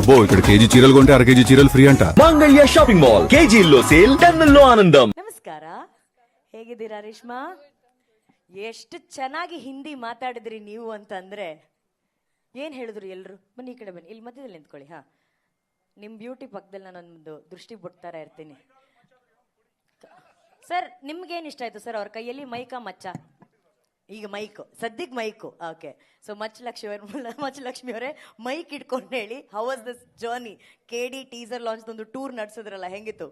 అబ్బో ఇక్కడ కేజీ చీరలు కొంటే అర కేజీ చీరలు ఫ్రీ అంట. ಮಾಂಗಲ್ಯ ಶಾಪಿಂಗ್ ಮಾಲ್ ಕೆಜಿಯಲ್ಲೂ ಸೇಲ್ ಟನ್ನಲ್ಲೂ ಆನಂದಂ. ನಮಸ್ಕಾರ, ಹೇಗಿದ್ದೀರಾ ರೇಷ್ಮಾ? ಎಷ್ಟು ಚೆನ್ನಾಗಿ ಹಿಂದಿ ಮಾತಾಡಿದ್ರಿ ನೀವು ಅಂತಂದ್ರೆ ಏನ್ ಹೇಳಿದ್ರು ಎಲ್ರು. ಬನ್ನಿ ಈ ಕಡೆ ಬನ್ನಿ, ಇಲ್ಲಿ ಮಧ್ಯದಲ್ಲಿ ನಿಂತ್ಕೊಳ್ಳಿ. ಹಾ, ನಿಮ್ ಬ್ಯೂಟಿ ಪಕ್ಕದಲ್ಲಿ ನಾನೊಂದು ದೃಷ್ಟಿ ಬಿಡ್ತಾರ ಇರ್ತೀನಿ. ಸರ್ ನಿಮ್ಗೇನ್ ಇಷ್ಟ ಆಯ್ತು ಸರ್? ಅವ್ರ ಕೈಯಲ್ಲಿ ಮೈಕಾ ಮಚ್ಚ? ಈಗ ಮೈಕ್ ಸದ್ಯಕ್ಕೆ ಮೈಕು. ಓಕೆ, ಸೊ ಮಚ್ಚಲಕ್ಷ್ಮಿ ಅವರೇ ಮೈಕ್ ಇಟ್ಕೊಂಡು ಹೇಳಿ, how was this journey? KD teaser launch ಒಂದು ಟೂರ್ ನಡೆಸಿದ್ರಲ್ಲ, ಹೆಂಗಿತ್ತು?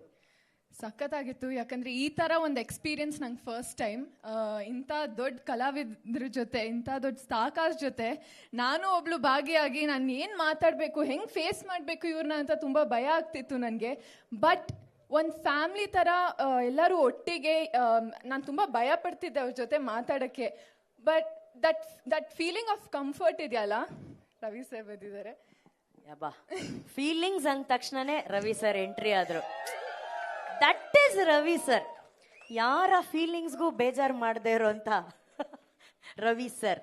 ಸಖತ್ತಾಗಿತ್ತು. ಯಾಕಂದ್ರೆ ಈ ತರ ಒಂದು ಎಕ್ಸ್ಪೀರಿಯನ್ಸ್ ನಂಗೆ ಫಸ್ಟ್ ಟೈಮ್. ಇಂಥ ದೊಡ್ಡ ಕಲಾವಿದ್ರ ಜೊತೆ, ಇಂಥ ದೊಡ್ಡ ಸ್ಟಾರ್ಕಾಸ್ಟ್ ಜೊತೆ ನಾನು ಒಬ್ಳು ಭಾಗಿಯಾಗಿ ನಾನು ಏನು ಮಾತಾಡಬೇಕು, ಹೆಂಗೆ ಫೇಸ್ ಮಾಡಬೇಕು ಇವ್ರನ್ನ ಅಂತ ತುಂಬ ಭಯ ಆಗ್ತಿತ್ತು ನನಗೆ. ಬಟ್ ಒಂದು ಫ್ಯಾಮ್ಲಿ ಥರ ಎಲ್ಲರೂ ಒಟ್ಟಿಗೆ, ನಾನು ತುಂಬ ಭಯ ಪಡ್ತಿದ್ದೆ ಅವ್ರ ಜೊತೆ ಮಾತಾಡೋಕ್ಕೆ. But that feeling of comfort ಇದೆಯಲ್ಲ, ರವಿ ಸರ್ ಬಂದಿದ್ದಾರೆ. ಯಬ್ಬಾ, ಫೀಲಿಂಗ್ಸ್ ಅಂದ ತಕ್ಷಣನೇ ರವಿ ಸರ್ ಎಂಟ್ರಿ ಆದ್ರು. That is Ravi sir. ಯಾರ ಫೀಲಿಂಗ್ಸ್ಗೂ ಬೇಜಾರು ಮಾಡದೇ ಇರೋಂಥ Ravi sir.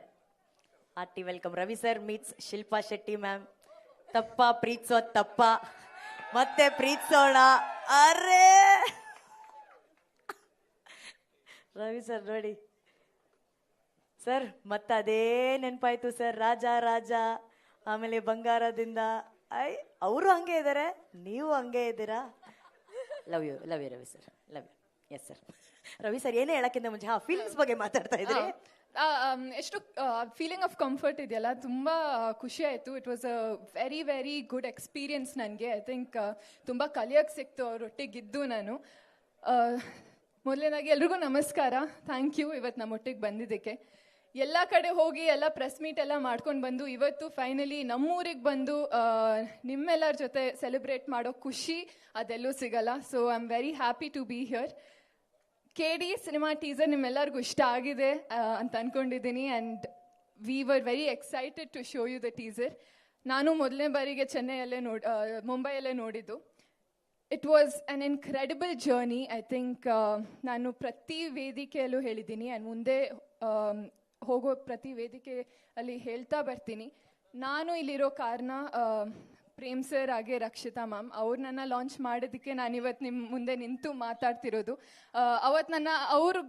Hearty welcome. Ravi sir meets Shilpa Shetty ma'am. ತಪ್ಪ ಪ್ರೀತಿಸೋ ತಪ್ಪ, ಮತ್ತೆ ಪ್ರೀತಿಸೋಣ. ಅರೇ ರವಿ ಸರ್ ನೋಡಿ ಸರ್, ಮತ್ತೆ ಅದೇ ನೆನಪಾಯ್ತು ಸರ್. ರಾಜ ರಾಜ, ಆಮೇಲೆ ಬಂಗಾರದಿಂದ. ಅವರು ಹಂಗೆ ಇದ್ದಾರೆ, ನೀವು ಹಂಗೆ ಇದ್ದೀರಾ. Love you Ravi sir, love you. Yes sir. Ravi sir ಏನೇ ಹೇಳಕ್ಕಿಂತ ಮುಂಚೆ ಫೀಲಿಂಗ್ಸ್ ಬಗ್ಗೆ ಮಾತಾಡ್ತಾ ಇದ್ರಿ. ಎಷ್ಟು ಫೀಲಿಂಗ್ ಆಫ್ ಕಂಫರ್ಟ್ ಇದೆಯಲ್ಲ, ತುಂಬ ಖುಷಿ ಆಯಿತು. It was a very very good experience ನನಗೆ. ಐ ಥಿಂಕ್ ತುಂಬ ಕಲಿಯೋಕ್ಕೆ ಸಿಕ್ತು ಅವರೊಟ್ಟಿಗಿದ್ದು ನಾನು. ಮೊದಲನೇದಾಗಿ ಎಲ್ರಿಗೂ ನಮಸ್ಕಾರ, ಥ್ಯಾಂಕ್ ಯು ಇವತ್ತು ನಮ್ಮೊಟ್ಟಿಗೆ ಬಂದಿದ್ದಕ್ಕೆ. ಎಲ್ಲ ಕಡೆ ಹೋಗಿ ಎಲ್ಲ ಪ್ರೆಸ್ ಮೀಟ್ ಎಲ್ಲ ಮಾಡ್ಕೊಂಡು ಬಂದು ಇವತ್ತು ಫೈನಲಿ ನಮ್ಮೂರಿಗೆ ಬಂದು ನಿಮ್ಮೆಲ್ಲರ ಜೊತೆ ಸೆಲೆಬ್ರೇಟ್ ಮಾಡೋ ಖುಷಿ ಅದೆಲ್ಲೂ ಸಿಗಲ್ಲ. So I am very happy to be here. KD cinema teaser ನಿಮ್ಮೆಲ್ಲರಿಗೂ ಇಷ್ಟ ಆಗಿದೆ ಅಂತ ಅಂದ್ಕೊಂಡಿದ್ದೀನಿ. And we were very excited to show you the teaser. ನಾನು ಮೊದಲನೇ ಬಾರಿಗೆ ಮುಂಬೈಯಲ್ಲೇ ನೋಡಿದ್ದು. It was an incredible journey. I think ನಾನು ಪ್ರತಿ ವೇದಿಕೆಯಲ್ಲೂ ಹೇಳಿದ್ದೀನಿ, ಆ್ಯಂಡ್ ಮುಂದೆ ಹೋಗೋ ಪ್ರತಿ ವೇದಿಕೆಯಲ್ಲಿ ಹೇಳ್ತಾ ಬರ್ತೀನಿ. ನಾನು ಇಲ್ಲಿರೋ ಕಾರಣ ಪ್ರೇಮ್ ಸರ್ ಹಾಗೆ ರಕ್ಷಿತಾ ಮ್ಯಾಮ್, ಅವ್ರು ನನ್ನ ಲಾಂಚ್ ಮಾಡೋದಕ್ಕೆ ನಾನು ಇವತ್ತು ನಿಮ್ಮ ಮುಂದೆ ನಿಂತು ಮಾತಾಡ್ತಿರೋದು. ಅವತ್ತು ನನ್ನ ಅವರು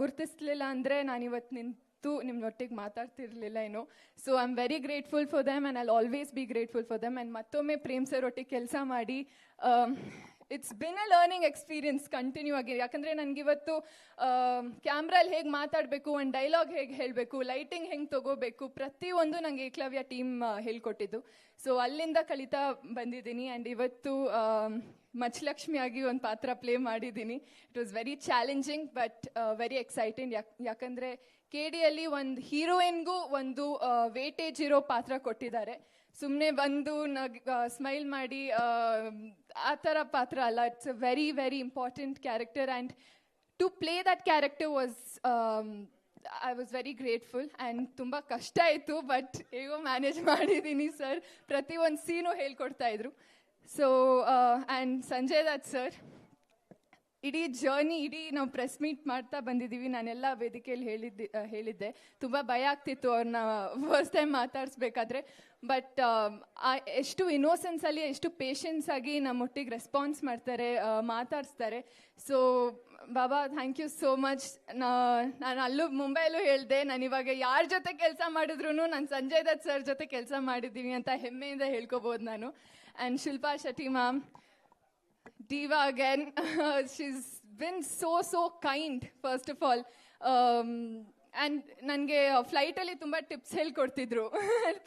ಗುರ್ತಿಸ್ಲಿಲ್ಲ ಅಂದರೆ ನಾನು ಇವತ್ತು ನಿಂತು ನಿಮ್ಮೊಟ್ಟಿಗೆ ಮಾತಾಡ್ತಿರ್ಲಿಲ್ಲ ಏನು. So I am very grateful for them and I always be grateful for them. And ಮತ್ತೊಮ್ಮೆ ಪ್ರೇಮ್ ಸರ್ ಒಟ್ಟಿಗೆ ಕೆಲಸ ಮಾಡಿ it's been a learning experience continue ಆಗಿ. ಯಾಕಂದರೆ ನನಗಿವತ್ತು ಕ್ಯಾಮ್ರಲ್ಲಿ ಹೇಗೆ ಮಾತಾಡಬೇಕು, ಒಂದು ಡೈಲಾಗ್ ಹೇಗೆ ಹೇಳಬೇಕು, ಲೈಟಿಂಗ್ ಹೆಂಗೆ ತೊಗೋಬೇಕು, ಪ್ರತಿಯೊಂದು ನನಗೆ ಏಕಲವ್ಯ ಟೀಮ್ ಹೇಳ್ಕೊಟ್ಟಿದ್ದು. ಸೊ ಅಲ್ಲಿಂದ ಕಲಿತಾ ಬಂದಿದ್ದೀನಿ. ಆ್ಯಂಡ್ ಇವತ್ತು ಮಚ್ಚಲಕ್ಷ್ಮಿಯಾಗಿ ಒಂದು ಪಾತ್ರ ಪ್ಲೇ ಮಾಡಿದ್ದೀನಿ. It was very challenging but very exciting. ಯಾಕಂದರೆ KDಯಲ್ಲಿ ಒಂದು ಹೀರೋಯಿನ್ಗೂ ಒಂದು ವೇಟೇಜ್ ಇರೋ ಪಾತ್ರ ಕೊಟ್ಟಿದ್ದಾರೆ. ಸುಮ್ಮನೆ ಬಂದು ಸ್ಮೈಲ್ ಮಾಡಿ ಆ ಥರ ಪಾತ್ರ ಅಲ್ಲ. It's a very very important character. And to play that character was I was very grateful. And ತುಂಬ ಕಷ್ಟ ಆಯಿತು, ಬಟ್ ಹೇಗೋ ಮ್ಯಾನೇಜ್ ಮಾಡಿದ್ದೀನಿ ಸರ್. ಪ್ರತಿಯೊಂದು ಸೀನು ಹೇಳ್ಕೊಡ್ತಾ ಇದ್ರು. So and Sanjay Dutt sir, ಇಡೀ ಜರ್ನಿ, ಇಡೀ ನಾವು ಪ್ರೆಸ್ ಮೀಟ್ ಮಾಡ್ತಾ ಬಂದಿದ್ದೀವಿ. ನಾನೆಲ್ಲ ವೇದಿಕೆಯಲ್ಲಿ ಹೇಳಿದ್ದೆ ತುಂಬ ಭಯ ಆಗ್ತಿತ್ತು ಅವ್ರನ್ನ ಫಸ್ಟ್ ಟೈಮ್ ಮಾತಾಡಿಸ್ಬೇಕಾದ್ರೆ. ಬಟ್ ಎಷ್ಟು ಇನ್ನೋಸೆನ್ಸಲ್ಲಿ, ಎಷ್ಟು ಪೇಷನ್ಸಾಗಿ ನಮ್ಮೊಟ್ಟಿಗೆ ರೆಸ್ಪಾನ್ಸ್ ಮಾಡ್ತಾರೆ, ಮಾತಾಡಿಸ್ತಾರೆ. So Baba, thank you so much. ನಾನು ಅಲ್ಲೂ ಮುಂಬೈಯಲ್ಲೂ ಹೇಳಿದೆ, ನಾನು ಇವಾಗ ಯಾರ ಜೊತೆ ಕೆಲಸ ಮಾಡಿದ್ರು ನಾನು ಸಂಜಯ್ ದತ್ ಸರ್ ಜೊತೆ ಕೆಲಸ ಮಾಡಿದ್ದೀನಿ ಅಂತ ಹೆಮ್ಮೆಯಿಂದ ಹೇಳ್ಕೊಬೋದು ನಾನು. And Shilpa Shetty ma'am, diva again. She's been so kind, first of all. And ನನಗೆ ಫ್ಲೈಟಲ್ಲಿ ತುಂಬ ಟಿಪ್ಸ್ ಹೇಳ್ಕೊಡ್ತಿದ್ರು,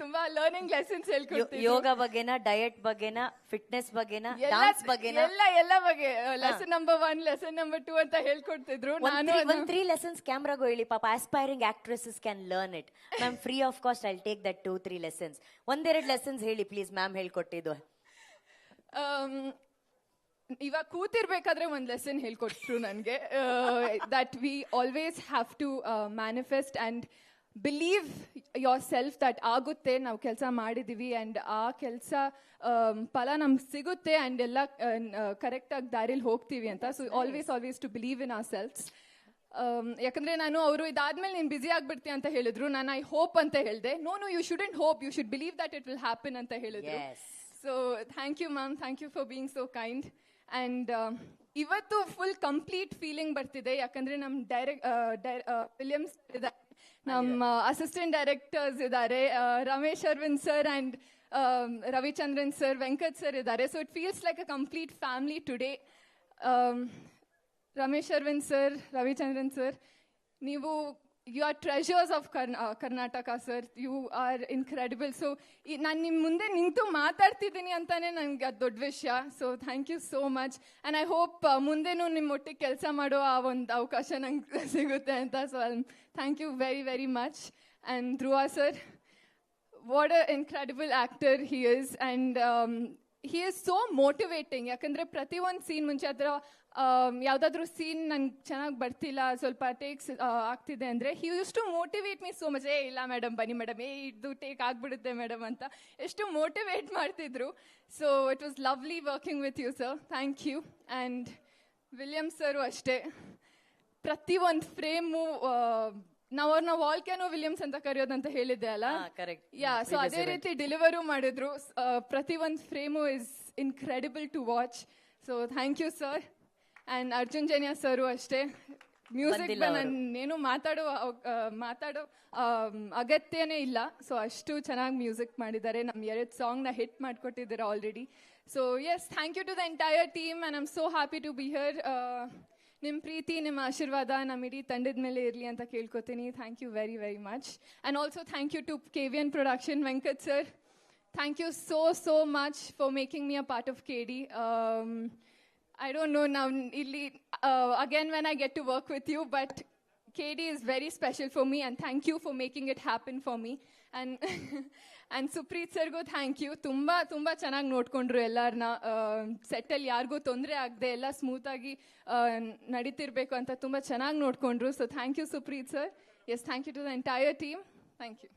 ತುಂಬ ಲರ್ನಿಂಗ್ ಲೆಸನ್ಸ್ ಹೇಳ್ಕೊಡ್ತಿದ್ರು. ಯೋಗ ಬಗ್ಗೆನಾ, ಡಯಟ್ ಬಗ್ಗೆನಾ, ಫಿಟ್ನೆಸ್ ಬಗ್ಗೆನಾ, ಡಾನ್ಸ್ ಬಗ್ಗೆನಾ, ಎಲ್ಲ ಬಗ್ಗೆ ಲೆಸನ್ ನಂಬರ್ 1, ಲೆಸನ್ ನಂಬರ್ 2 ಅಂತ ಹೇಳ್ಕೊಡ್ತಿದ್ರು. ನಾನು 3 lessons ಕ್ಯಾಮ್ರಾಗೂ ಹೇಳಿ ಪಾಪ. Aspiring actresses can learn it ma'am. Free of cost I take that 2-3 lessons. 1-2 lessons ಹೇಳಿ ಪ್ಲೀಸ್ ಮ್ಯಾಮ್ ಹೇಳ್ಕೊಟ್ಟಿದ್ದು. ಇವಾಗ ಕೂತಿರ್ಬೇಕಾದ್ರೆ ಒಂದು ಲೆಸನ್ ಹೇಳ್ಕೊಟ್ರು ನನಗೆ, that we always have to manifest and believe yourself that ಆಗುತ್ತೆ, ನಾವು ಕೆಲಸ ಮಾಡಿದ್ದೀವಿ ಆ್ಯಂಡ್ ಆ ಕೆಲಸ ಫಲ ನಮ್ಗೆ ಸಿಗುತ್ತೆ ಆ್ಯಂಡ್ ಎಲ್ಲ ಕರೆಕ್ಟಾಗಿ ದಾರಿಲಿ ಹೋಗ್ತೀವಿ ಅಂತ. So always to believe in ourselves. ಯಾಕಂದರೆ ನಾನು ಅವರು ಇದಾದ್ಮೇಲೆ ನೀನು ಬ್ಯುಸಿ ಆಗಿಬಿಡ್ತೀಯ ಅಂತ ಹೇಳಿದ್ರು. ನಾನು ಐ ಹೋಪ್ ಅಂತ ಹೇಳಿದೆ. No you shouldn't hope, you should believe that it will happen ಅಂತ ಹೇಳಿದ್ರು. So thank you ma'am, thank you for being so kind. And ಇವತ್ತು ಫುಲ್ ಕಂಪ್ಲೀಟ್ ಫೀಲಿಂಗ್ ಬರ್ತಿದೆ, ಯಾಕಂದರೆ ನಮ್ಮ ವಿಲಿಯಮ್ಸ್ ಇದ್ದಾರೆ, ನಮ್ಮ ಅಸಿಸ್ಟೆಂಟ್ ಡೈರೆಕ್ಟರ್ಸ್ ಇದ್ದಾರೆ, Ramesh Aravind sir and Ravichandran sir, Venkat sir ಇದ್ದಾರೆ. So it feels like a complete family today. Ramesh Aravind sir, Ravichandran sir, ನೀವು you are treasures of Karnataka sir. You are incredible. So ನಾನು ನಿಮ್ಮ ಮುಂದೆ ನಿಂತು ಮಾತಾಡ್ತಿದ್ದೀನಿ ಅಂತಾನೆ ನನಗೆ ಅದು ದೊಡ್ಡ ವಿಷಯ. So thank you so much. And I hope ಮುಂದೆನೂ ನಿಮ್ಮೊಟ್ಟಿಗೆ ಕೆಲಸ ಮಾಡೋ ಆ ಒಂದು ಅವಕಾಶ ನಂಗೆ ಸಿಗುತ್ತೆ ಅಂತ. So thank you very very much. And Dhruva sir, what an incredible actor he is, and he is so motivating. ಯಾಕಂದರೆ ಪ್ರತಿಯೊಂದು ಸೀನ್ ಮುಂಚೆ ಅದರ ಯಾವುದಾದ್ರೂ ಸೀನ್ ನಂಗೆ ಚೆನ್ನಾಗಿ ಬರ್ತಿಲ್ಲ, ಸ್ವಲ್ಪ ಟೇಕ್ಸ್ ಆಗ್ತಿದೆ ಅಂದರೆ he used to motivate me so much. ಇಲ್ಲ ಮೇಡಮ್, ಬನ್ನಿ ಮೇಡಮ್, ಇದು ಟೇಕ್ ಆಗಿಬಿಡುತ್ತೆ ಮೇಡಮ್ ಅಂತ ಎಷ್ಟು ಮೋಟಿವೇಟ್ ಮಾಡ್ತಿದ್ರು. So it was lovely working with you sir. Thank you. And William sir ಅಷ್ಟೇ, ಪ್ರತಿಯೊಂದು ಫ್ರೇಮು ನಾವು ಅವ್ರನ್ನ ವಾಲ್ಕ್ಯಾನೋ ವಿಲಿಯಮ್ಸ್ ಅಂತ ಕರೆಯೋದಂತ ಹೇಳಿದ್ದೆ ಅಲ್ಲ, ಕರೆಕ್ಟ್. ಯಾ, ಸೊ ಅದೇ ರೀತಿ ಡೆಲಿವರು ಮಾಡಿದ್ರು. ಪ್ರತಿಯೊಂದು frame is incredible to watch. So thank you sir. And Arjun Janya sir ಅಷ್ಟೇ, ಮ್ಯೂಸಿಕ್ ನಾನೇನು ಮಾತಾಡೋ ಅಗತ್ಯನೇ ಇಲ್ಲ. ಸೊ ಅಷ್ಟು ಚೆನ್ನಾಗಿ ಮ್ಯೂಸಿಕ್ ಮಾಡಿದ್ದಾರೆ, ನಮ್ಮ 2 ಸಾಂಗ್ನ ಹಿಟ್ ಮಾಡಿಕೊಟ್ಟಿದ್ದಾರೆ already. So yes, thank you to the entire team and I am so happy to be here. ನಿಮ್ಮ ಪ್ರೀತಿ, ನಿಮ್ಮ ಆಶೀರ್ವಾದ ನಮ್ಮ ಇಡೀ ತಂಡದ ಮೇಲೆ ಇರಲಿ ಅಂತ ಕೇಳ್ಕೊತೀನಿ. Thank you very very much. And also thank you to KVN production, Venkat sir. Thank you so much for making me a part of KD. I don't know now, again when I get to work with you, but KD is very special for me, and thank you for making it happen for me. And Supreeth ಸರ್ಗೂ thank you. ತುಂಬ ಚೆನ್ನಾಗಿ ನೋಡಿಕೊಂಡ್ರು ಎಲ್ಲರನ್ನ. ಸೆಟ್ಟಲ್ಲಿ ಯಾರಿಗೂ ತೊಂದರೆ ಆಗದೆ ಎಲ್ಲ ಸ್ಮೂತಾಗಿ ನಡೀತಿರ್ಬೇಕು ಅಂತ ತುಂಬ ಚೆನ್ನಾಗಿ ನೋಡಿಕೊಂಡ್ರು. So thank you Supreeth sir. Yes, thank you to the entire team. Thank you.